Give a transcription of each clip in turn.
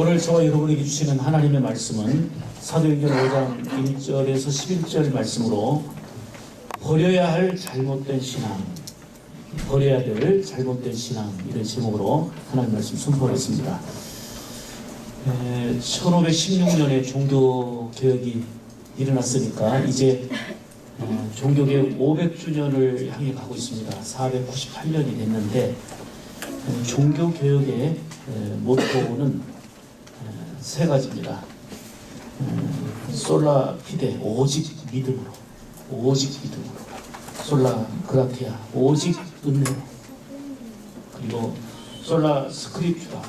오늘 저와 여러분에게 주시는 하나님의 말씀은 사도행전 5장 1절에서 11절 말씀으로 버려야 할 잘못된 신앙, 버려야 될 잘못된 신앙, 이런 제목으로 하나님 말씀 선포하겠습니다. 1516년에 종교개혁이 일어났으니까 이제 종교개혁 500주년을 향해 가고 있습니다. 498년이 됐는데 종교개혁의 모토는 세 가지입니다. 솔라 피데, 오직 믿음으로, 오직 믿음으로. 솔라 그라티아, 오직 은혜로. 그리고 솔라 스크립투라,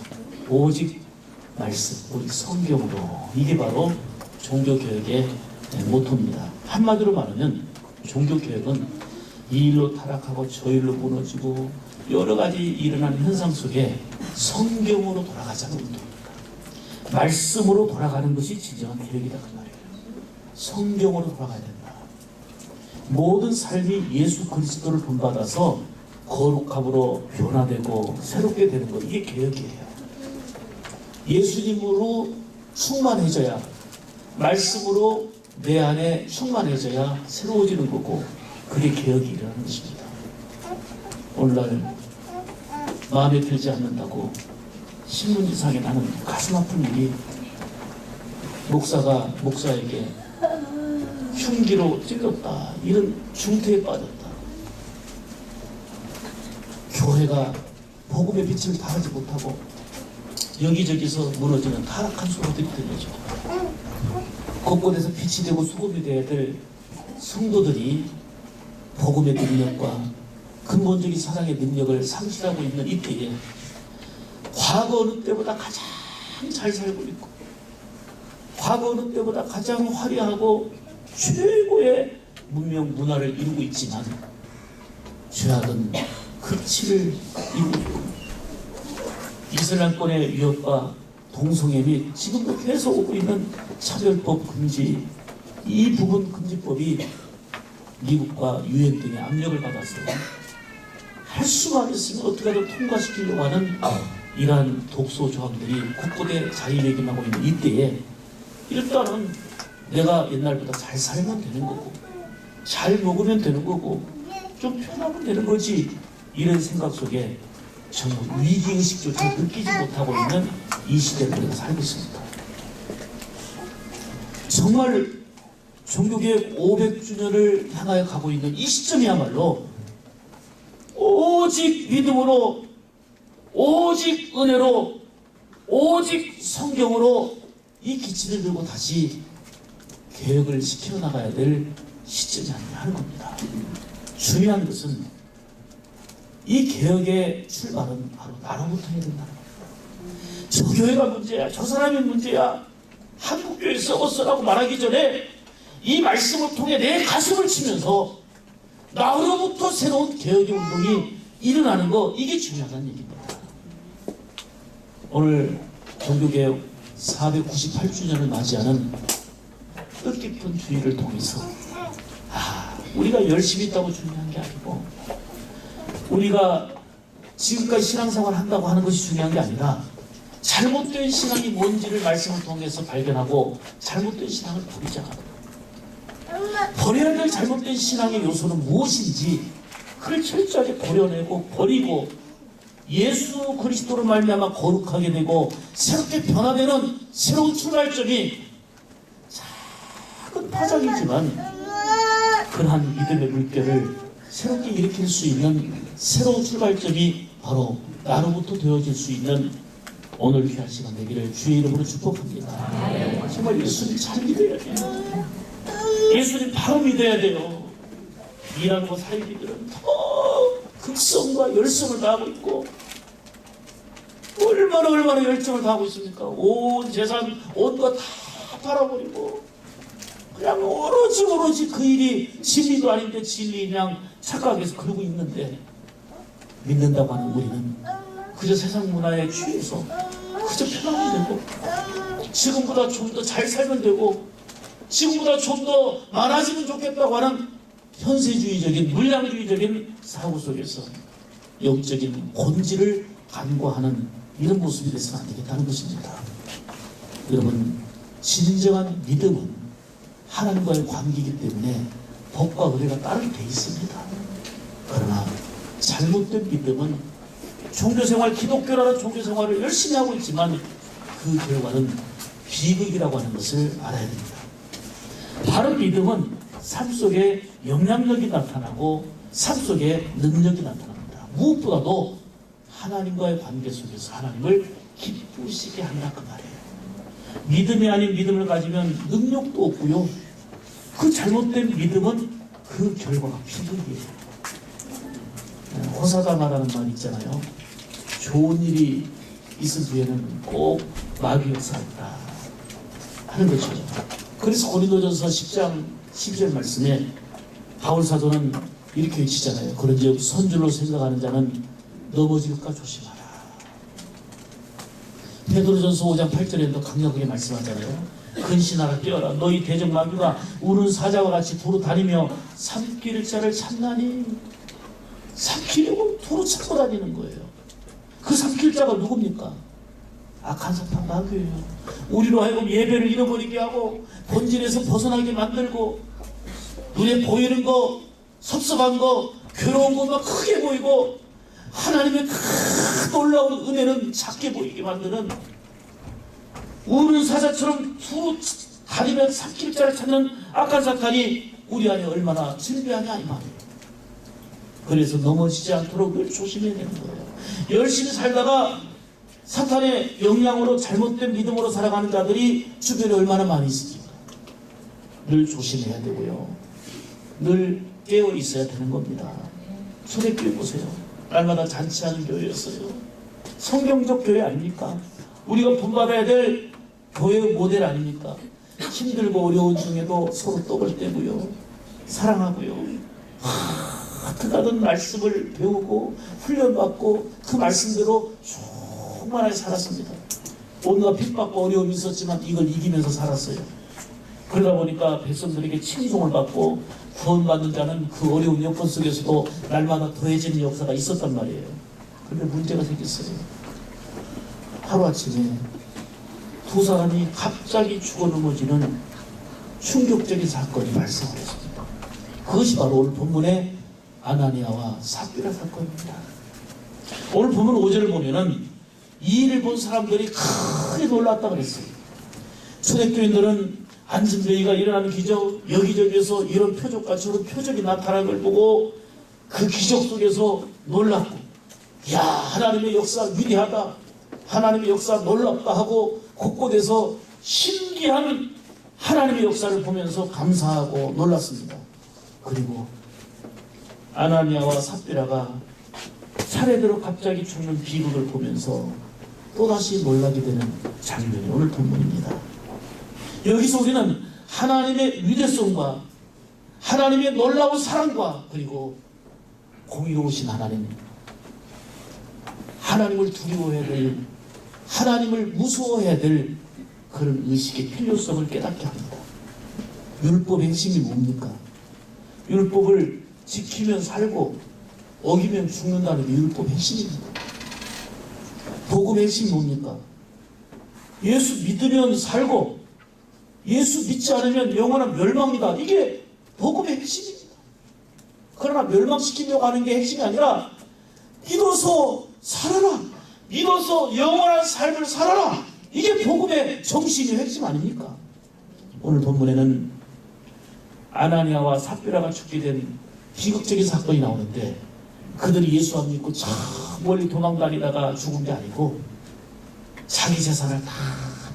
오직 말씀, 오직 성경으로. 이게 바로 종교개혁의 모토입니다. 한마디로 말하면 종교개혁은 이 일로 타락하고 저 일로 무너지고 여러 가지 일어나는 현상 속에 성경으로 돌아가자는 운동입니다. 말씀으로 돌아가는 것이 진정한 개혁이다 그 말이에요. 성경으로 돌아가야 된다. 모든 삶이 예수 그리스도를 본받아서 거룩함으로 변화되고 새롭게 되는 것, 이게 개혁이에요. 예수님으로 충만해져야, 말씀으로 내 안에 충만해져야 새로워지는 거고, 그게 개혁이 일어나는 것입니다. 오늘날 마음에 들지 않는다고 신문지상에 나는 가슴 아픈 일이, 목사가 목사에게 흉기로 찔렀다, 이런 중태에 빠졌다, 교회가 복음의 빛을 발하지 못하고 여기저기서 무너지는 타락한 소리들이 들려져. 곳곳에서 빛이 되고 소금이 되어야 될 성도들이 복음의 능력과 근본적인 사랑의 능력을 상실하고 있는 이때에 과거 어느 때보다 가장 잘 살고 있고, 과거 어느 때보다 가장 화려하고 최고의 문명 문화를 이루고 있지만 죄악은 극치를 이루고 있고, 이슬람권의 위협과 동성애 및 지금도 계속 오고 있는 차별법 금지, 이 부분 금지법이 미국과 유엔 등의 압력을 받아서 할 수만 있으면 어떻게든 통과시키려고 하는 이러한 독소 조항들이 곳곳에 자리매김하고 있는 이때에 일단은 내가 옛날보다 잘 살면 되는 거고, 잘 먹으면 되는 거고, 좀 편하면 되는 거지, 이런 생각 속에 정말 위기의식조차 느끼지 못하고 있는 이 시대를 우리가 살고 있습니다. 정말 종교개혁 500주년을 향하여 가고 있는 이 시점이야말로 오직 믿음으로, 오직 은혜로, 오직 성경으로 이 기치를 들고 다시 개혁을 시켜 나가야 될 시점이 아니냐 하는 겁니다. 중요한 것은 이 개혁의 출발은 바로 나로부터 해야 된다는 겁니다. 저 교회가 문제야, 저 사람이 문제야, 한국교회 썩었어라고 말하기 전에 이 말씀을 통해 내 가슴을 치면서 나로부터 새로운 개혁의 운동이 일어나는 거, 이게 중요하다는 얘기입니다. 오늘 종교개혁 498주년을 맞이하는 뜻깊은 주의를 통해서 우리가 열심히 있다고 중요한 게 아니고, 우리가 지금까지 신앙생활을 한다고 하는 것이 중요한 게 아니라 잘못된 신앙이 뭔지를 말씀을 통해서 발견하고 잘못된 신앙을 버리자. 버려야 될 잘못된 신앙의 요소는 무엇인지 그걸 철저하게 버려내고 버리고 예수 그리스도로 말미암아 거룩하게 되고 새롭게 변화되는 새로운 출발점이 작은 파장이지만 그러한 믿음의 물결을 새롭게 일으킬 수 있는 새로운 출발점이 바로 나로부터 되어질 수 있는 오늘 귀한 시간 되기를 주의 이름으로 축복합니다. 정말 예수님 잘 믿어야 돼요. 예수님 바로 믿어야 돼요. 일하고 살기들은 더 극성과 열성을 다하고 있고, 얼마나 열정을 다하고 있습니까? 온 재산, 온 거 다 팔아버리고 그냥 오로지 그 일이 진리도 아닌데 진리 그냥 착각해서 그러고 있는데, 믿는다고 하는 우리는 그저 세상 문화에 취해서 그저 편하면 되고, 지금보다 좀 더 잘 살면 되고, 지금보다 좀 더 많아지면 좋겠다고 하는 현세주의적인 물량주의적인 사고 속에서 영적인 본질을 간과하는 이런 모습이 돼서는 안 되겠다는 것입니다. 여러분, 진정한 믿음은 하나님과의 관계이기 때문에 법과 의례가 따르게 돼 있습니다. 그러나 잘못된 믿음은 종교생활, 기독교라는 종교생활을 열심히 하고 있지만 그 결과는 비극이라고 하는 것을 알아야 됩니다. 바른 믿음은 삶 속에 영향력이 나타나고 삶 속에 능력이 나타납니다. 무엇보다도 하나님과의 관계 속에서 하나님을 기쁘시게 한다 그 말이에요. 믿음이 아닌 믿음을 가지면 능력도 없고요. 그 잘못된 믿음은 그 결과가 비극이에요. 호사다마라는 말이 있잖아요. 좋은 일이 있은 뒤에는 꼭 마귀 역사한다 하는 것이죠. 그래서 고린도전서 10장 12절 말씀에 바울 사도는 이렇게 외치잖아요. 그런즉 선줄로 생각하는 자는 넘어질까 조심하라. 베드로전서 5장 8절에도 강력하게 말씀하잖아요. 근신하라 뛰어라. 너희 대적 마귀가 우는 사자와 같이 도로 다니며 삼킬 자를 찾나니. 삼키려고 도로 찾고 다니는 거예요. 그 삼킬 자가 누굽니까? 악한 사탄 마귀예요. 우리로 하여금 예배를 잃어버리게 하고 본질에서 벗어나게 만들고 눈에 보이는 거, 섭섭한 거, 괴로운 것만 크게 보이고 하나님의 큰 놀라운 은혜는 작게 보이게 만드는 우는 사자처럼 두 다리며 삼킬 자를 찾는 악한 사탄이 우리 안에 얼마나 즐비하냐 이 말이에요. 그래서 넘어지지 않도록 늘 조심해야 되는 거예요. 열심히 살다가 사탄의 영향으로 잘못된 믿음으로 살아가는 자들이 주변에 얼마나 많이 있습니까? 늘 조심해야 되고요. 늘 깨어 있어야 되는 겁니다. 초대교회 보세요. 날마다 잔치하는 교회였어요. 성경적 교회 아닙니까? 우리가 본받아야 될 교회의 모델 아닙니까? 힘들고 어려운 중에도 서로 떡을 떼고요. 사랑하고요. 어떻게든 말씀을 배우고 훈련받고 그 말씀대로 충만하게 살았습니다. 온갖 핍박과 어려움이 있었지만 이걸 이기면서 살았어요. 그러다 보니까 백성들에게 칭송을 받고 구원받는 자는 그 어려운 여건 속에서도 날마다 더해지는 역사가 있었단 말이에요. 그런데 문제가 생겼어요. 하루아침에 두 사람이 갑자기 죽어 넘어지는 충격적인 사건이 발생했습니다. 그것이 바로 오늘 본문의 아나니아와 삽비라 사건입니다. 오늘 본문 5절을 보면은 이 일을 본 사람들이 크게 놀랐다 그랬어요. 초대교인들은 안진뱅이가 일어나는 기적, 여기저기에서 이런 표적과 저런 표적이 나타나는 걸 보고 그 기적 속에서 놀랐고, 야, 하나님의 역사 위대하다, 하나님의 역사 놀랍다 하고 곳곳에서 신기한 하나님의 역사를 보면서 감사하고 놀랐습니다. 그리고 아나니아와 삽비라가 차례대로 갑자기 죽는 비극을 보면서 또다시 놀라게 되는 장면이 오늘 본문입니다. 여기서 우리는 하나님의 위대성과 하나님의 놀라운 사랑과 그리고 공의로우신 하나님, 하나님을 두려워해야 될, 하나님을 무서워해야 될 그런 의식의 필요성을 깨닫게 합니다. 율법의 핵심이 뭡니까? 율법을 지키면 살고 어기면 죽는다는 게 율법의 핵심입니다. 복음의 핵심이 뭡니까? 예수 믿으면 살고 예수 믿지 않으면 영원한 멸망이다. 이게 복음의 핵심입니다. 그러나 멸망시키려고 하는 게 핵심이 아니라 믿어서 살아라. 믿어서 영원한 삶을 살아라. 이게 복음의 정신의 핵심 아닙니까? 오늘 본문에는 아나니아와 삽비라가 죽게 된 비극적인 사건이 나오는데 그들이 예수 안 믿고 저 멀리 도망다니다가 죽은 게 아니고 자기 재산을 다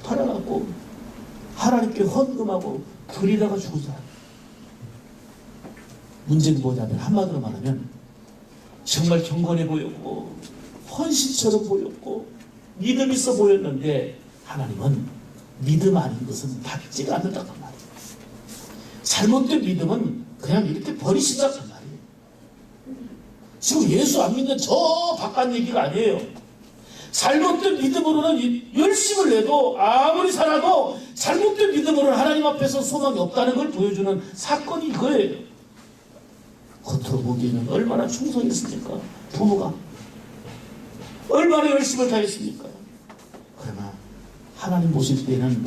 팔아갖고 하나님께 헌금하고 드리다가 죽은 사람. 문제는 뭐냐면 한마디로 말하면 정말 경건해 보였고 헌신처럼 보였고 믿음 있어 보였는데 하나님은 믿음 아닌 것은 받지가 않는다고 말이에요. 잘못된 믿음은 그냥 이렇게 버리신다고 말이에요. 지금 예수 안 믿는 저 바깥 얘기가 아니에요. 잘못된 믿음으로는 열심을 내도 아무리 살아도 잘못된 믿음으로는 하나님 앞에서 소망이 없다는 걸 보여주는 사건이 이거예요. 겉으로 보기에는 얼마나 충성했습니까? 부모가 얼마나 열심을 다했습니까? 그러나 하나님 모실 때는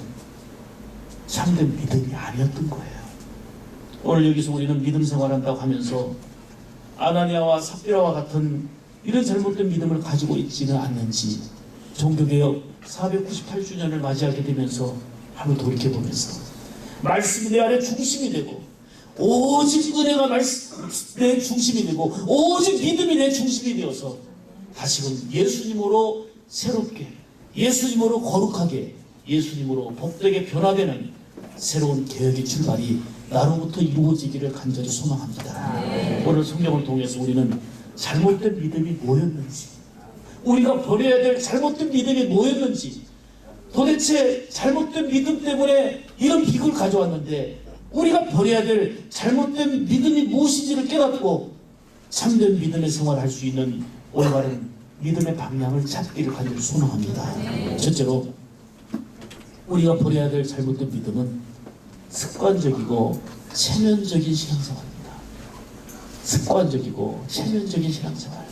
참된 믿음이 아니었던 거예요. 오늘 여기서 우리는 믿음 생활한다고 하면서 아나니아와 삽비라와 같은 이런 잘못된 믿음을 가지고 있지는 않는지 종교개혁 498주년을 맞이하게 되면서 한번 돌이켜보면서 말씀이 내 안에 중심이 되고 오직 은혜가 내 중심이 되고 오직 믿음이 내 중심이 되어서 다시금 예수님으로 새롭게, 예수님으로 거룩하게, 예수님으로 복되게 변화되는 새로운 개혁의 출발이 나로부터 이루어지기를 간절히 소망합니다. 오늘 성경을 통해서 우리는 잘못된 믿음이 뭐였는지, 우리가 버려야 될 잘못된 믿음이 뭐였는지, 도대체 잘못된 믿음 때문에 이런 비극을 가져왔는데 우리가 버려야 될 잘못된 믿음이 무엇인지를 깨닫고 참된 믿음의 생활을 할 수 있는 올바른 믿음의 방향을 찾기를 간절히 소망합니다. 첫째로 우리가 버려야 될 잘못된 믿음은 습관적이고 체면적인 신앙생활입니다. 습관적이고 체면적인 신앙생활.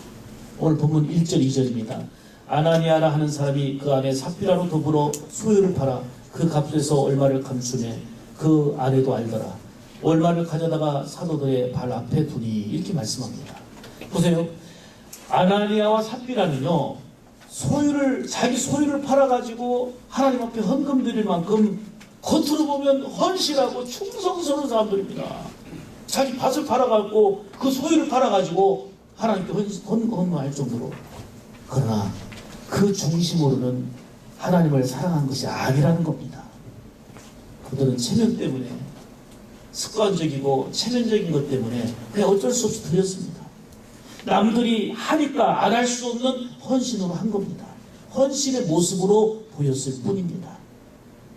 오늘 본문 1절 2절입니다. 아나니아라 하는 사람이 그 안에 삽비라로 더불어 소유를 팔아 그 값에서 얼마를 감추매 그 아내도 알더라. 얼마를 가져다가 사도들의 발 앞에 두니 이렇게 말씀합니다. 보세요. 아나니아와 삽비라는요, 자기 소유를 팔아가지고 하나님 앞에 헌금 드릴 만큼 겉으로 보면 헌신하고 충성스러운 사람들입니다. 자기 밭을 팔아가지고 그 소유를 팔아가지고 하나님께 헌금할 정도로. 그러나 그 중심으로는 하나님을 사랑한 것이 아니라는 겁니다. 그들은 체면 때문에, 습관적이고 체면적인 것 때문에 그냥 어쩔 수 없이 드렸습니다. 남들이 하니까 안 할 수 없는 헌신으로 한 겁니다. 헌신의 모습으로 보였을 뿐입니다.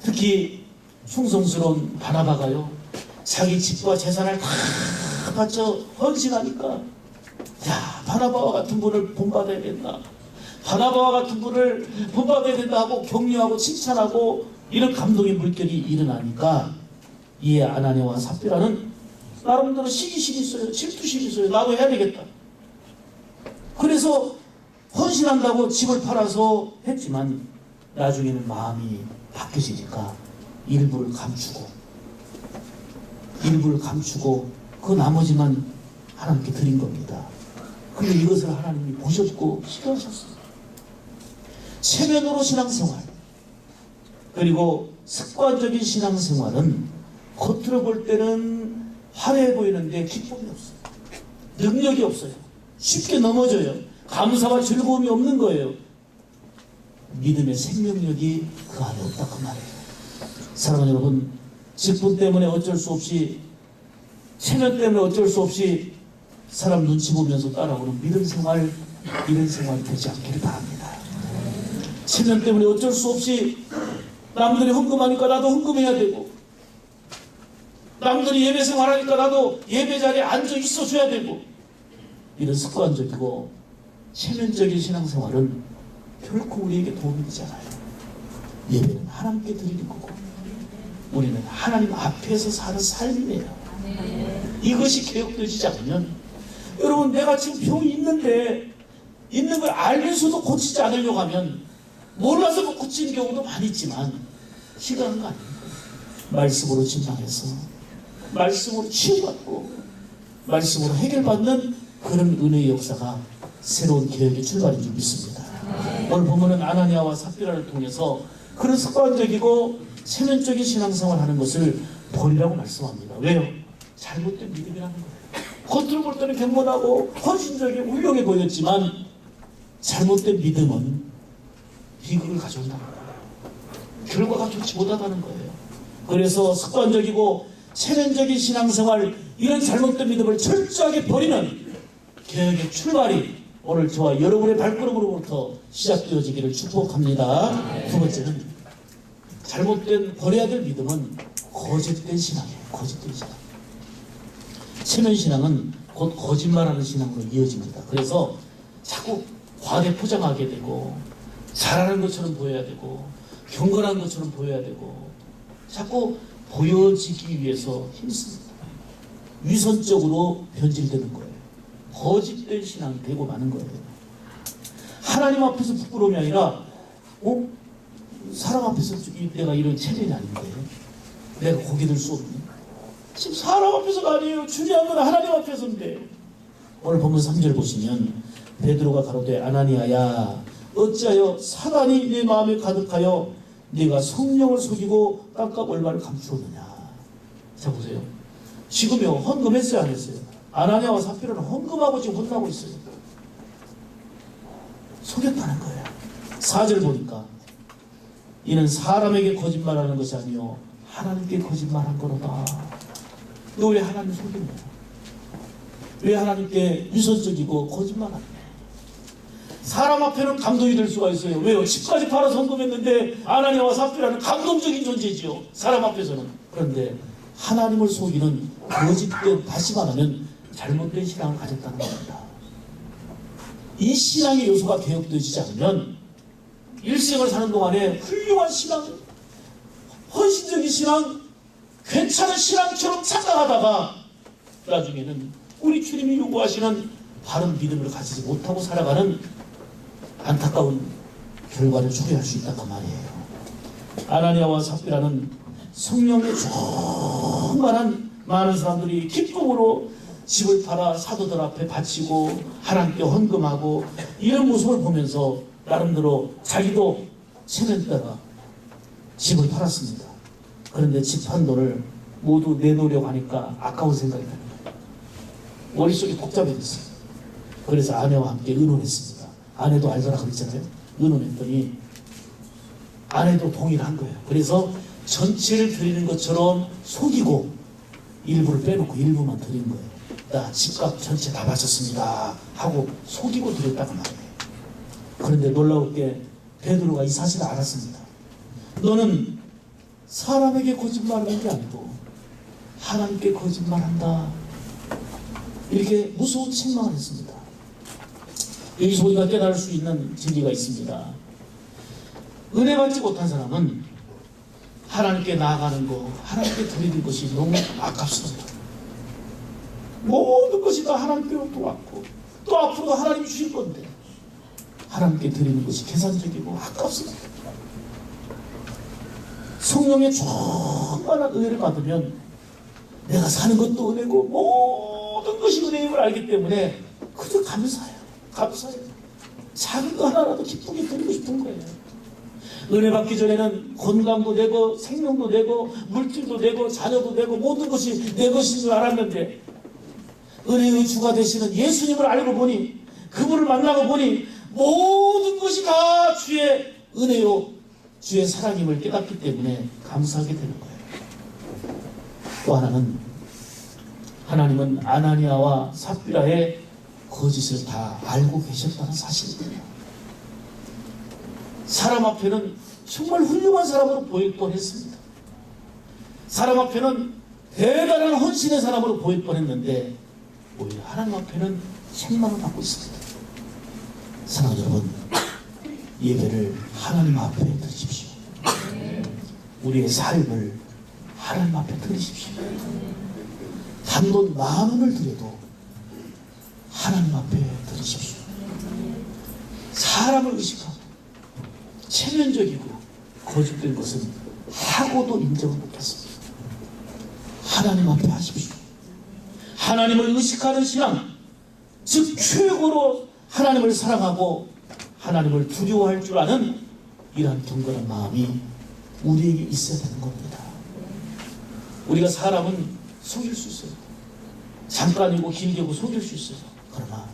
특히 충성스러운 바나바가요, 자기 집과 재산을 다 바쳐 헌신하니까, 야, 바나바와 같은 분을 본받아야겠나, 바나바와 같은 분을 본받아야 된다 하고 격려하고 칭찬하고 이런 감동의 물결이 일어나니까 이에 아나니아와 삽비라는 나름대로 시기심이 있어요. 질투심이 있어요. 나도 해야 되겠다. 그래서 헌신한다고 집을 팔아서 했지만 나중에는 마음이 바뀌어지니까 일부를 감추고 그 나머지만 하나님께 드린 겁니다. 그런데 이것을 하나님이 보셨고 싫어하셨어요. 체면으로 신앙생활, 그리고 습관적인 신앙생활은 겉으로 볼 때는 화려해 보이는데 기쁨이 없어요. 능력이 없어요. 쉽게 넘어져요. 감사와 즐거움이 없는 거예요. 믿음의 생명력이 그 안에 없다, 그 말이에요. 사랑하는 여러분, 직분 때문에 어쩔 수 없이, 체면 때문에 어쩔 수 없이 사람 눈치 보면서 따라오는 믿음 생활, 이런 생활이 되지 않기를 바랍니다. 체면 때문에 어쩔 수 없이 남들이 헌금하니까 나도 헌금해야 되고, 남들이 예배 생활하니까 나도 예배 자리에 앉아 있어줘야 되고, 이런 습관적이고 체면적인 신앙생활은 결코 우리에게 도움이 되지 않아요. 예배는 하나님께 드리는 거고 우리는 하나님 앞에서 사는 삶이에요. 이것이 개혁되지 않으면, 여러분, 내가 지금 병이 있는 걸 알면서도 고치지 않으려고 하면 몰라서 못 고치는 경우도 많이 있지만 시간은 거 아닙니다. 말씀으로 진정해서 말씀으로 치유받고 말씀으로 해결받는 그런 은혜의 역사가 새로운 개혁의 출발인 줄 믿습니다. 오늘 보면은 아나니아와 삽비라를 통해서 그런 습관적이고 체면적인 신앙생활을 하는 것을 버리라고 말씀합니다. 왜요? 잘못된 믿음이라는 거예요. 겉으로 볼 때는 경건하고 헌신적이고 훌륭해 보였지만 잘못된 믿음은 비극을 가져온다는 거예요. 결과가 좋지 못하다는 거예요. 그래서 습관적이고 체면적인 신앙생활, 이런 잘못된 믿음을 철저하게 버리는 개혁의 출발이 오늘 저와 여러분의 발걸음으로부터 시작되어지기를 축복합니다. 두 번째는 버려야 될 믿음은 거짓된 신앙이에요. 거짓된 신앙. 체면 신앙은 곧 거짓말하는 신앙으로 이어집니다. 그래서 자꾸 과대 포장하게 되고 잘하는 것처럼 보여야 되고 경건한 것처럼 보여야 되고 자꾸 보여지기 위해서 힘씁니다. 위선적으로 변질되는 거예요. 거짓된 신앙이 되고 마는 거예요. 하나님 앞에서 부끄러움이 아니라 사람 앞에서 내가 이런 체면이 아닌데 내가 고개 들 수 없네. 지금 사람 앞에서가 아니에요. 중요한 건 하나님 앞에서인데. 오늘 본문 3절 보시면 베드로가 가로되 아나니아야 어찌하여 사단이 내 마음에 가득하여 네가 성령을 속이고 깜깜 얼마를 감추었느냐. 자 보세요. 지금요 헌금했어요 안 했어요? 아나니아와 삽비라는 헌금하고 지금 혼나고 있어요. 속였다는 거예요. 4절 보니까 이는 사람에게 거짓말하는 것이 아니요 하나님께 거짓말한 거로다. 너 왜 하나님 속이냐? 왜 하나님께 위선적이고 거짓말하냐? 사람 앞에는 감동이 될 수가 있어요. 왜요? 집까지 팔아서 헌금했는데 아나니아와 삽비라는 감동적인 존재지요. 사람 앞에서는. 그런데 하나님을 속이는 거짓된, 다시 말하면 잘못된 신앙을 가졌다는 겁니다. 이 신앙의 요소가 개혁되지 않으면 일생을 사는 동안에 훌륭한 신앙, 헌신적인 신앙, 괜찮은 신앙처럼 착각하다가 나중에는 우리 주님이 요구하시는 바른 믿음을 가지지 못하고 살아가는 안타까운 결과를 초래할 수 있단 말이에요. 아나니아와 삽비라는 성령의 충만한 많은 사람들이 기쁨으로 집을 팔아 사도들 앞에 바치고 하나님께 헌금하고 이런 모습을 보면서 나름대로 자기도 체면 따라 집을 팔았습니다. 그런데 집 판 돈을 모두 내놓으려고 하니까 아까운 생각이 드는 거예요. 머릿속이 복잡해졌어요. 그래서 아내와 함께 의논했습니다. 아내도 알더라 그랬잖아요. 의논했더니 아내도 동의를 한 거예요. 그래서 전체를 드리는 것처럼 속이고 일부를 빼놓고 일부만 드린 거예요. 나 집값 전체 다 바쳤습니다 하고 속이고 드렸다고 말이에요. 그런데 놀라웠게 베드로가 이 사실을 알았습니다. 너는 사람에게 거짓말하는 게 아니고 하나님께 거짓말한다. 이렇게 무서운 책망을 했습니다. 여기서 우리가 깨달을 수 있는 진리가 있습니다. 은혜 받지 못한 사람은 하나님께 나아가는 거, 하나님께 드리는 것이 너무 아깝습니다. 모든 것이 다 하나님께로부터 왔고 또 앞으로도 하나님이 주실 건데 하나님께 드리는 것이 계산적이고 아깝습니다. 성령의 충만한 은혜를 받으면 내가 사는 것도 은혜고 모든 것이 은혜임을 알기 때문에 그저 감사해요. 감사해요. 작은 거 하나라도 기쁘게 드리고 싶은 거예요. 은혜 받기 전에는 건강도 내고 생명도 내고 물질도 내고 자녀도 내고 모든 것이 내 것인 줄 알았는데 은혜의 주가 되시는 예수님을 알고 보니 그분을 만나고 보니 모든 것이 다 주의 은혜요 주의 사랑임을 깨닫기 때문에 감사하게 되는 거예요. 또 하나는 하나님은 아나니아와 삽비라의 거짓을 다 알고 계셨다는 사실입니다. 사람 앞에는 정말 훌륭한 사람으로 보일 뻔했습니다. 사람 앞에는 대단한 헌신의 사람으로 보일 뻔했는데 오히려 하나님 앞에는 책망을 받고 있습니다. 사랑하는 여러분, 예배를 하나님 앞에 드리십시오. 우리의 삶을 하나님 앞에 드리십시오. 단돈 10,000원을 드려도 하나님 앞에 드리십시오. 사람을 의식하고 체면적이고 거짓된 것은 하고도 인정을 못했습니다. 하나님 앞에 하십시오. 하나님을 의식하는 신앙, 즉 최고로 하나님을 사랑하고 하나님을 두려워할 줄 아는 이러한 경건한 마음이 우리에게 있어야 되는 겁니다. 우리가 사람은 속일 수 있어요. 잠깐이고 길게고 속일 수 있어요. 그러나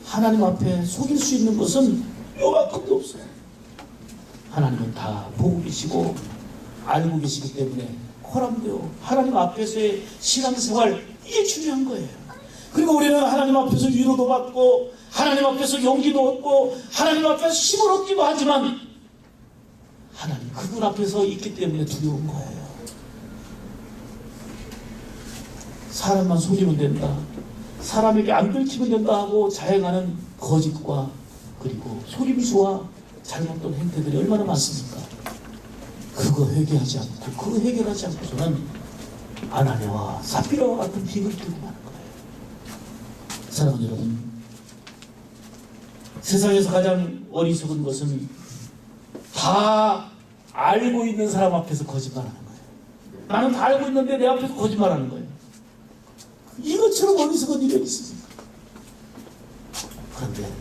하나님 앞에 속일 수 있는 것은 요만큼도 없어요. 하나님은 다 보고 계시고 알고 계시기 때문에 허락되어 하나님 앞에서의 신앙생활, 이게 중요한 거예요. 그리고 우리는 하나님 앞에서 위로도 받고 하나님 앞에서 용기도 얻고 하나님 앞에서 힘을 얻기도 하지만 하나님 그분 앞에서 있기 때문에 두려운 거예요. 사람만 속이면 된다, 사람에게 안 들키면 된다 하고 자행하는 거짓과 그리고 속임수와 잘못된 행태들이 얼마나 많습니까? 그거 회개하지 않고 그거 해결하지 않고서는 아나니아와 삽비라와 같은 빙을 들고 마는 거예요. 사랑하는 여러분, 세상에서 가장 어리석은 것은 다 알고 있는 사람 앞에서 거짓말하는 거예요. 나는 다 알고 있는데 내 앞에서 거짓말하는 거예요. 이것처럼 어리석은 일이 있습니다. 그런데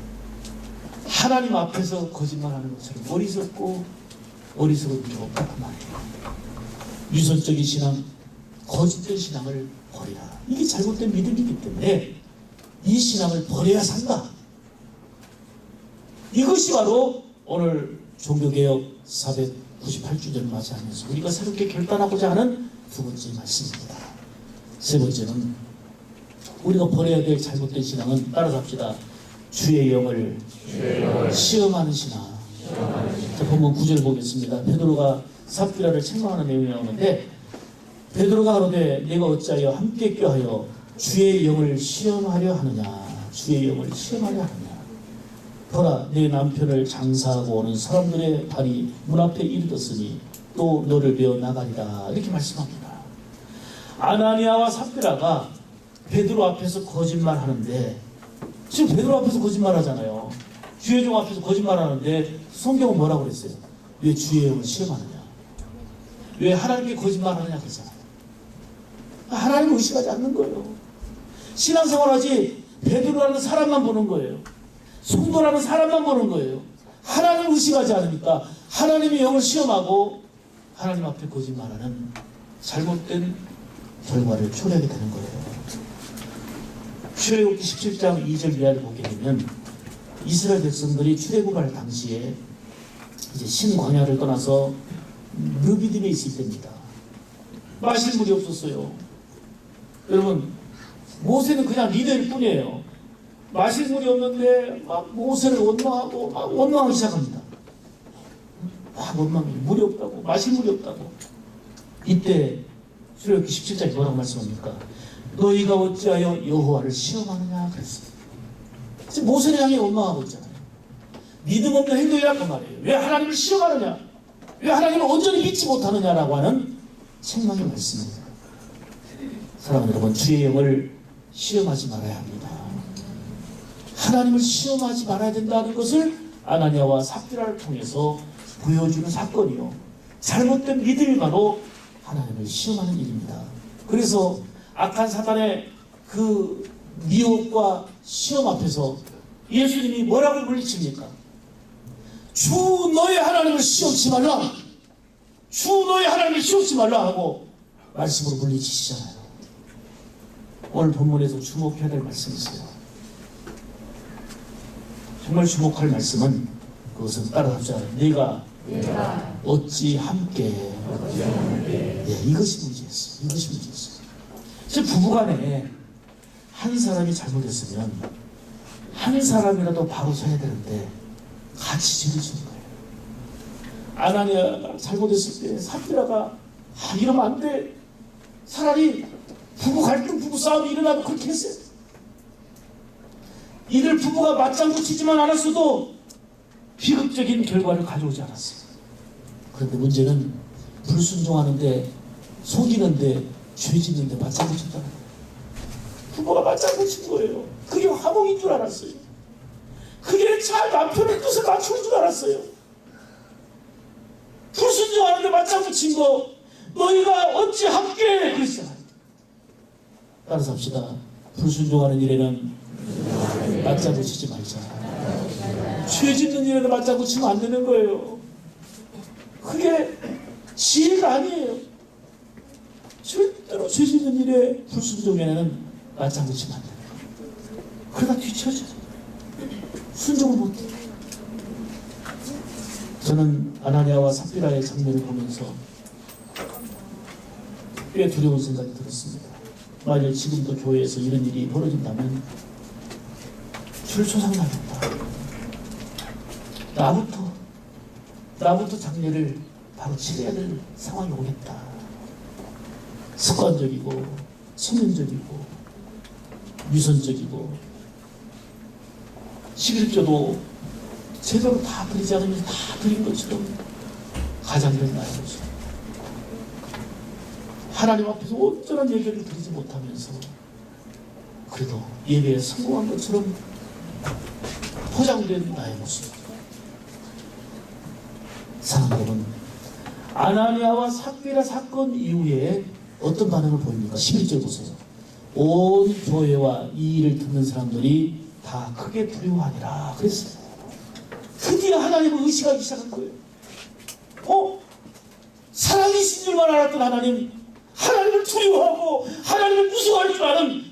하나님 앞에서 거짓말하는 것처럼 어리석은 일이 없다고 말해요. 유선적인 신앙, 거짓된 신앙을 버리라. 이게 잘못된 믿음이기 때문에 이 신앙을 버려야 산다. 이것이 바로 오늘 종교개혁 498주년을 맞이하면서 우리가 새롭게 결단하고자 하는 두 번째 말씀입니다. 세 번째는 우리가 버려야 될 잘못된 신앙은 따라서 합시다. 주의 영을 시험하는 신앙. 자, 본문 9절 보겠습니다. 베드로가 삽비라를 책망하는 내용이 나오는데 베드로가 가로되 내가 어찌하여 함께 껴하여 주의 영을 시험하려 하느냐. 주의 영을 시험하려 하느냐. 보라 내 남편을 장사하고 오는 사람들의 발이 문 앞에 이르렀으니 또 너를 베어 나가리라. 이렇게 말씀합니다. 아나니아와 삽비라가 베드로 앞에서 거짓말하는데 지금 베드로 앞에서 거짓말하잖아요. 주의 종 앞에서 거짓말하는데 성경은 뭐라고 그랬어요? 왜 주의 영을 시험하느냐? 왜 하나님께 거짓말하느냐 그러잖아요. 하나님을 의식하지 않는 거예요. 신앙생활하지 베드로라는 사람만 보는 거예요. 성도라는 사람만 보는 거예요. 하나님을 의식하지 않으니까 하나님의 영을 시험하고 하나님 앞에 거짓말하는 잘못된 결과를 초래하게 되는 거예요. 출애굽기 17장 2절 이하를 보게 되면 이스라엘 백성들이 출애굽할 당시에 이제 신광야를 떠나서 르비딤에 있을 때입니다. 마실 물이 없었어요. 여러분 모세는 그냥 리더일 뿐이에요. 마실 물이 없는데 막 모세를 원망하고 막 원망하기 시작합니다. 막 원망해. 물이 없다고, 마실 물이 없다고. 이때 출애굽기 17장에 뭐라고 말씀합니까? 너희가 어찌하여 여호와를 시험하느냐 그랬어요. 지금 모세를 향해 원망하고 있잖아요. 믿음 없는 행동이란 말이에요. 왜 하나님을 시험하느냐? 왜 하나님을 온전히 믿지 못하느냐라고 하는 책망의 말씀입니다. 사랑하는 여러분, 주의 영을 시험하지 말아야 합니다. 하나님을 시험하지 말아야 된다는 것을 아나니아와 삽비라를 통해서 보여주는 사건이요. 잘못된 믿음이 바로 하나님을 시험하는 일입니다. 그래서 악한 사단의 그 미혹과 시험 앞에서 예수님이 뭐라고 물리칩니까? 주 너의 하나님을 시험치 말라. 주 너의 하나님을 시험치 말라 하고 말씀으로 물리치시잖아요. 오늘 본문에서 주목해야 될 말씀이 있어요. 정말 주목할 말씀은 그것은 따라잡자. 내가 어찌 함께. 네, 이것이 문제였어요. 이것이 문제였어요. 지금 부부간에 한 사람이 잘못했으면 한 사람이라도 바로 서야 되는데 같이 지르시는 거예요. 아나니아가 잘못했을 때 삽비라가 이러면 안 돼. 차라리 부부 갈등, 부부 싸움이 일어나도 그렇게 했어요. 이들 부부가 맞장구 치지만 않았어도 비극적인 결과를 가져오지 않았어요. 그런데 문제는 불순종하는데 속이는데 죄 짓는데 맞장구 쳤다는 거예요. 부부가 맞장구 친 거예요. 그게 화목인 줄 알았어요. 그게 잘 남편의 뜻을 맞추는 줄 알았어요. 불순종하는데 맞장구 친 거 너희가 어찌 함께 그랬잖아요. 따라서 합시다. 불순종하는 일에는 맞장구 치지 말자. 죄 짓는 일에는 맞장구 치면 안 되는 거예요. 그게 지혜가 아니에요. 절대로 죄 짓는 일에 불순종에는 맞장구 치면 안 돼요. 그러다 뒤처져. 순종을 못해. 저는 아나니아와 삽비라의 장면을 보면서 꽤 두려운 생각이 들었습니다. 만일 지금도 교회에서 이런 일이 벌어진다면 출초상나겠다. 나부터 장례를 바로 치러야 될 상황이 오겠다. 습관적이고 체면적이고 유선적이고 11조도 제대로 다 드리지 않으면 다 드린 것처럼 가장된 나의 모습. 하나님 앞에서 온전한 예배를 드리지 못하면서 그래도 예배에 성공한 것처럼 포장된 나의 모습. 사랑하는 여러분, 아나니아와 삽비라 사건 이후에 어떤 반응을 보입니까? 11절 보세요. 온 교회와 이 일을 듣는 사람들이 다 크게 두려워하니라 그랬어요. 드디어 하나님을 의식하기 시작한 거예요. 살아계신 줄만 알았던 하나님을 두려워하고 하나님을 무서워할 줄 아는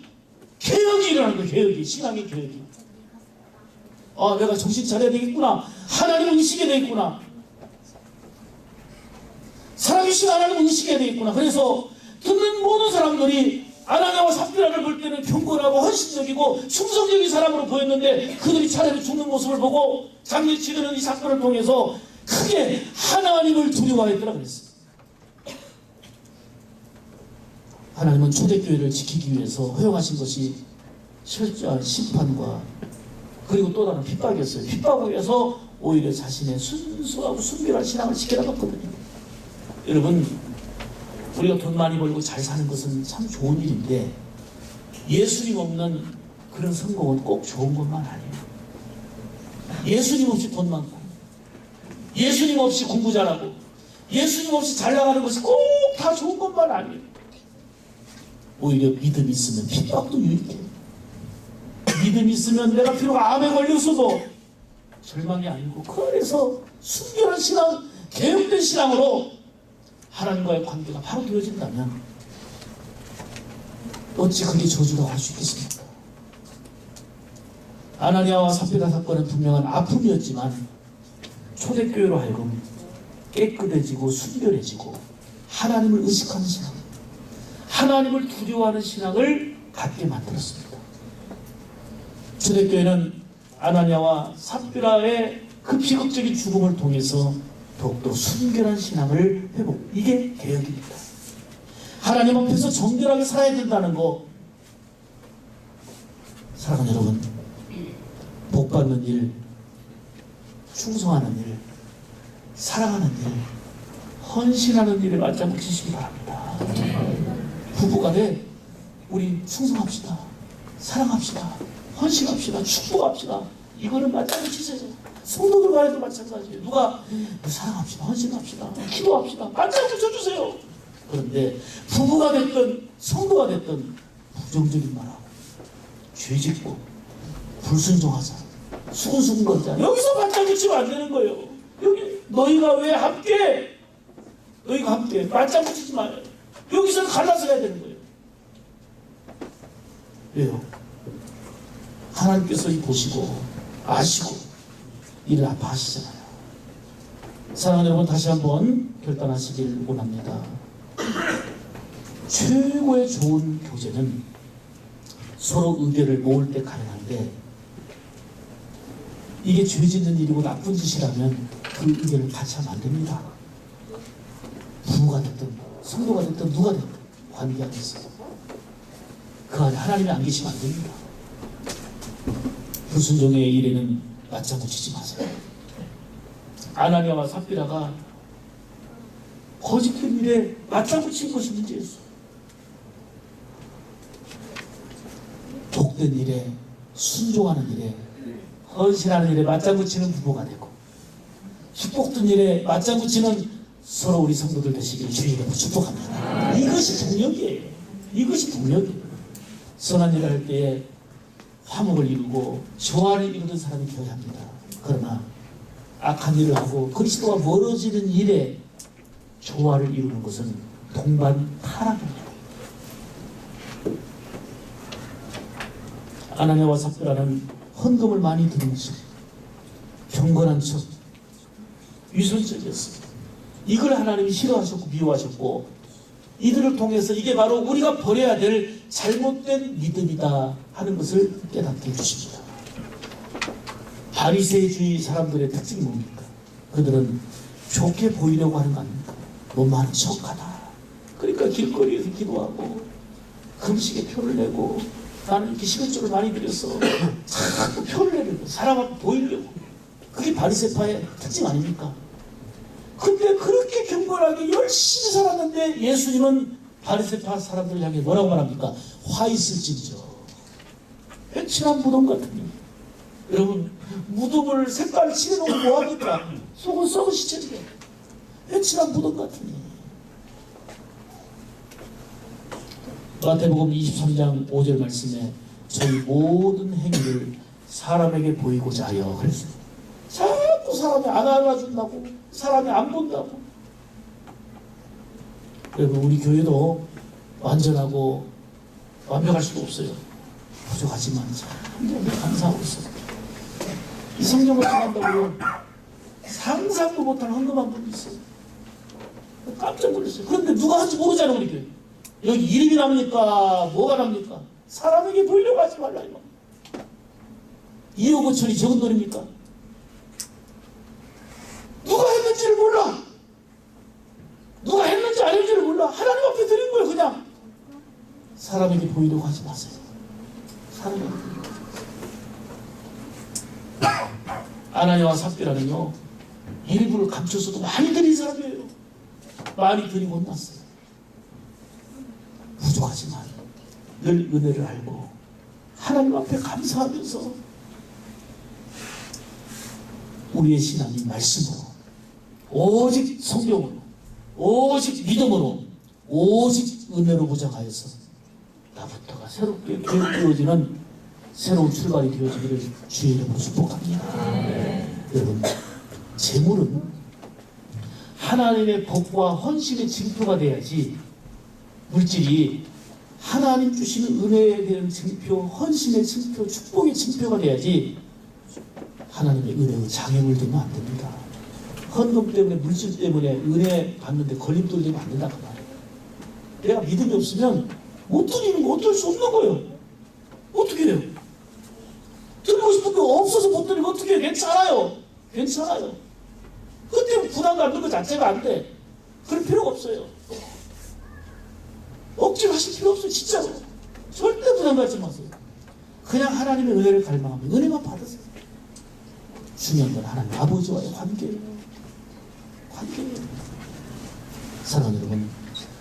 개혁이 일어나는 거예요. 개혁이, 신앙의 개혁이. 내가 정신 차려야 되겠구나. 하나님을 의식해야 되겠구나. 살아계신 하나님을 의식해야 되겠구나. 그래서 듣는 모든 사람들이 아나니아와 삽비라를 볼 때는 경건하고 헌신적이고 충성적인 사람으로 보였는데 그들이 차라리 죽는 모습을 보고 장례치르는 이 사건을 통해서 크게 하나님을 두려워했더라 그랬어요. 하나님은 초대교회를 지키기 위해서 허용하신 것이 철저한 심판과 그리고 또 다른 핍박이었어요. 핍박을 위해서 오히려 자신의 순수하고 순결한 신앙을 지켜나갔거든요. 여러분, 우리가 돈 많이 벌고 잘 사는 것은 참 좋은 일인데 예수님 없는 그런 성공은 꼭 좋은 것만 아니에요. 예수님 없이 돈 많고 예수님 없이 공부 잘하고 예수님 없이 잘 나가는 것이 꼭 다 좋은 것만 아니에요. 오히려 믿음 있으면 핍박도 유익해요. 믿음 있으면 내가 비록 암에 걸렸어도 절망이 아니고 그래서 순결한 신앙, 개혁된 신앙으로 하나님과의 관계가 바로 되어진다면 어찌 그게 저주라고 할 수 있겠습니까? 아나니아와 삽비라 사건은 분명한 아픔이었지만 초대교회로 하여금 깨끗해지고 순결해지고 하나님을 의식하는 신앙, 하나님을 두려워하는 신앙을 갖게 만들었습니다. 초대교회는 아나니아와 삽비라의 그 비극적인 죽음을 통해서 더욱더 순결한 신앙을 회복. 이게 개혁입니다. 하나님 앞에서 정결하게 살아야 된다는 거. 사랑하는 여러분, 복받는 일, 충성하는 일, 사랑하는 일, 헌신하는 일에 맞장구 치시기 바랍니다. 부부가 돼 우리 충성합시다. 사랑합시다. 헌신합시다. 축복합시다. 이거는 맞장구 치세요. 성도들 간에도 마찬가지예요. 누가 사랑합시다. 헌신합시다. 기도합시다. 맞장구 쳐주세요. 그런데 부부가 됐든 성도가 됐든 부정적인 말하고 죄짓고 불순종하자. 수근수근거리자. 여기서 맞장구 치면 안 되는 거예요. 여기 너희가 왜 함께 너희가 함께 맞장구 치지 마요. 여기서 갈라서 해야 되는 거예요. 왜요? 하나님께서 보시고 아시고 이를 아파하시잖아요. 사랑하는 여러분, 다시 한번 결단하시길 원합니다. 최고의 좋은 교제는 서로 의견을 모을 때 가능한데 이게 죄 짓는 일이고 나쁜 짓이라면 그 의견을 같이 하면 안 됩니다. 부부가 됐든 성도가 됐든 누가 됐든 관계 안에서 그 안에 하나님이 안 계시면 안 됩니다. 불순종의 일에는 맞장구 치지 마세요. 아나니아와 삽비라가 거짓된 일에 맞장구 친 것이 문제였어. 복된 일에, 순종하는 일에, 헌신하는 일에 맞장구 치는 부부가 되고 축복된 일에 맞장구 치는 서로 우리 성도들 되시기를 주의 이름으로 축복합니다. 이것이 동력이에요. 이것이 동력이에요. 선한 일을 할 때에 화목을 이루고 조화를 이루는 사람이 되어야 합니다. 그러나 악한 일을 하고 그리스도와 멀어지는 일에 조화를 이루는 것은 동반 타락입니다. 아나니아와 삽비라는 헌금을 많이 드는 척, 경건한 척, 위선적이었습니다. 이걸 하나님이 싫어하셨고 미워하셨고 이들을 통해서 이게 바로 우리가 버려야 될 잘못된 믿음이다 하는 것을 깨닫게 해주십니다. 바리새주의 사람들의 특징이 뭡니까? 그들은 좋게 보이려고 하는 거 아닙니까? 너무 척하다. 그러니까 길거리에서 기도하고 금식에 표를 내고 나는 이렇게 시간적으로 많이 드렸어. 자꾸 표를 내려고 사람 앞에 보이려고. 그게 바리새파의 특징 아닙니까? 근데 그렇게 경건하게 열심히 살았는데 예수님은 바리새파 사람들을 향해 뭐라고 말합니까? 화 있을진저 회칠한 무덤 같으니. 여러분, 무덤을 색깔 칠해놓고 뭐합니까? 속은 썩은 시체지요. 회칠한 무덤 같으니. 마태복음 23장 5절 말씀에 저희 모든 행위를 사람에게 보이고자 하여 그랬어요. 자꾸 사람이 안 알아준다고, 사람이 안 본다고. 그리고 우리 교회도 완전하고 완벽할 수가 없어요. 부족하지만 참 감사하고 있어요. 이 성경을 전한다고요. 상상도 못할 헌금한 분이 있어요. 깜짝 놀랐어요. 그런데 누가 하는지 모르잖아요, 우리 교회. 여기 이름이 납니까? 뭐가 납니까? 사람에게 보이려고 하지 말라, 이거. 2억 5천이 적은 돈입니까? 누가 했는지를 몰라. 누가 했는지 안 했는지를 몰라. 하나님 앞에 드린 거예요, 그냥. 사람에게 보이려고 하지 마세요. 사람에게 보이려고 하지 마세요. 아나니아와 삽비라는요, 일부를 감춰서도 많이 드린 사람이에요. 많이 드리고 혼났어요. 부족하지만 늘 은혜를 알고 하나님 앞에 감사하면서 우리의 신앙이 말씀으로, 오직 성경으로, 오직 믿음으로, 오직 은혜로 무장하여서 나부터가 새롭게 계획되어지는 새로운 출발이 되어지기를 주의 이름으로 축복합니다. 여러분, 재물은 하나님의 복과 헌신의 증표가 돼야지, 물질이 하나님 주시는 은혜에 대한 증표, 헌신의 증표, 축복의 증표가 돼야지 하나님의 은혜의 장애물 되면 안 됩니다. 헌금 때문에, 물질 때문에 은혜 받는데 걸림돌 되면 안 된다 그 말이에요. 내가 믿음이 없으면 못 드리는 거 어쩔 수 없는 거예요. 어떻게 해요? 드리고 싶은 거 없어서 못 드리면 어떻게 해요? 괜찮아요. 괜찮아요. 그때 부담 갖는 것 자체가 안 돼. 그럴 필요가 없어요. 억지로 하실 필요 없어요. 진짜로. 절대 부담 갖지 마세요. 그냥 하나님의 은혜를 갈망하면 은혜만 받으세요. 중요한 건 하나님 아버지와의 관계예요. 관계예요. 사랑하는 여러분,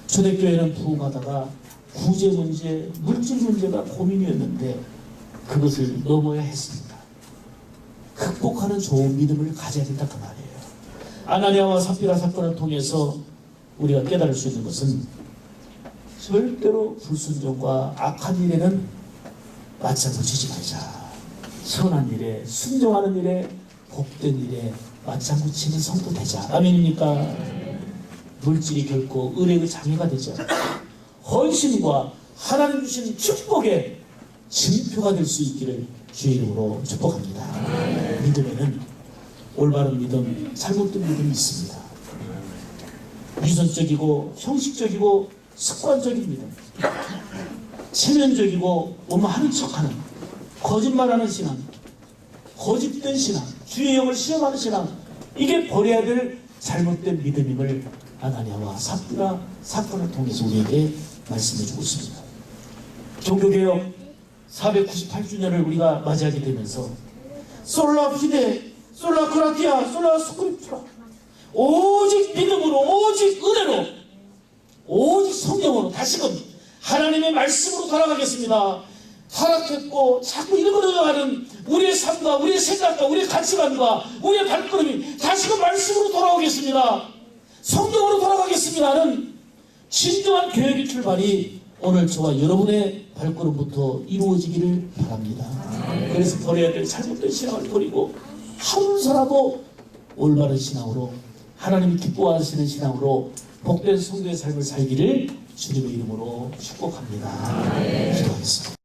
초대교회는 부흥하다가 구제 문제, 물질 문제가 고민이었는데 그것을 넘어야 했습니다. 극복하는 좋은 믿음을 가져야 된다 그 말이에요. 아나니아와 삽비라 사건을 통해서 우리가 깨달을 수 있는 것은 절대로 불순종과 악한 일에는 맞장구 치지 말자. 선한 일에, 순종하는 일에, 복된 일에 맞장구 치는 성도 되자. 아멘입니까? 물질이 결코 은혜의 장애가 되지 않고 헌신과 하나님 주시는 축복의 증표가 될 수 있기를 주의 이름으로 축복합니다. 믿음에는 올바른 믿음, 잘못된 믿음이 있습니다. 유선적이고 형식적이고 습관적인 믿음, 체면적이고 뭐뭐 하는 척하는 거짓말하는 신앙, 거짓된 신앙, 주의 영을 시험하는 신앙, 이게 버려야 될 잘못된 믿음임을 아나니아와 삽비라 사건을 통해서 우리에게 말씀해주고 있습니다. 종교개혁 498주년을 우리가 맞이하게 되면서 솔라 피데, 솔라 그라티아, 솔라 스크립투라, 오직 믿음으로, 오직 은혜로, 오직 성경으로 다시금 하나님의 말씀으로 돌아가겠습니다. 타락했고 자꾸 잃어버려가는 우리의 삶과 우리의 생각과 우리의 가치관과 우리의 발걸음이 다시금 말씀으로 돌아오겠습니다. 성경으로 돌아가겠습니다는 진정한 계획의 출발이 오늘 저와 여러분의 발걸음부터 이루어지기를 바랍니다. 그래서 버려야 될 잘못된 신앙을 버리고 하루서라도 올바른 신앙으로, 하나님이 기뻐하시는 신앙으로 복된 성도의 삶을 살기를 주님의 이름으로 축복합니다. 기도하겠습니다.